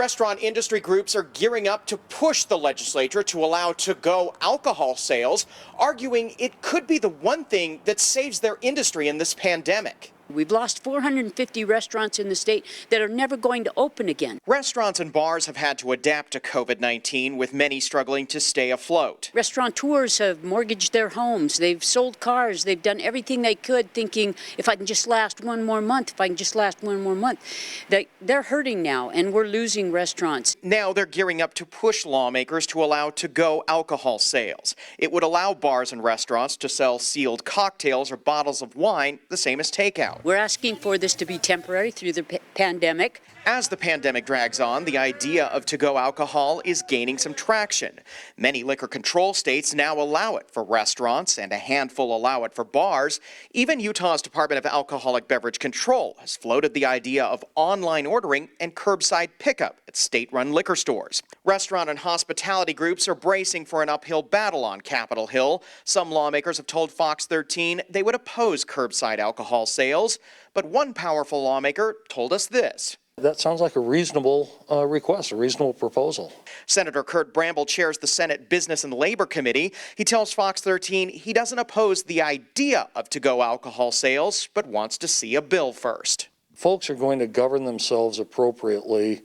Restaurant industry groups are gearing up to push the legislature to allow to-go alcohol sales, arguing it could be the one thing that saves their industry in this pandemic. We've lost 450 restaurants in the state that are never going to open again. Restaurants and bars have had to adapt to COVID-19, with many struggling to stay afloat. Restaurateurs have mortgaged their homes. They've sold cars. They've done everything they could, thinking, if I can just last one more month, They're hurting now, and we're losing restaurants. Now they're gearing up to push lawmakers to allow to-go alcohol sales. It would allow bars and restaurants to sell sealed cocktails or bottles of wine, the same as takeout. We're asking for this to be temporary through the pandemic. As the pandemic drags on, the idea of to-go alcohol is gaining some traction. Many liquor control states now allow it for restaurants, and a handful allow it for bars. Even Utah's Department of Alcoholic Beverage Control has floated the idea of online ordering and curbside pickup at state-run liquor stores. Restaurant and hospitality groups are bracing for an uphill battle on Capitol Hill. Some lawmakers have told Fox 13 they would oppose curbside alcohol sales, but one powerful lawmaker told us this. That sounds like a reasonable request, a reasonable proposal. Senator Sen Bramble chairs the Senate Business and Labor Committee. He tells Fox 13 he doesn't oppose the idea of to-go alcohol sales, but wants to see a bill first. Folks are going to govern themselves appropriately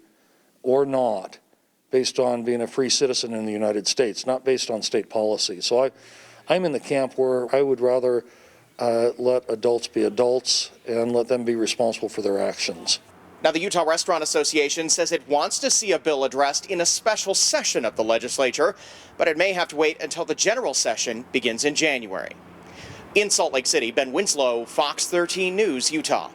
or not based on being a free citizen in the United States, not based on state policy. So I'm in the camp where I would rather let adults be adults and let them be responsible for their actions. Now, the Utah Restaurant Association says it wants to see a bill addressed in a special session of the legislature, but it may have to wait until the general session begins in January. In Salt Lake City, Ben Winslow, Fox 13 News, Utah.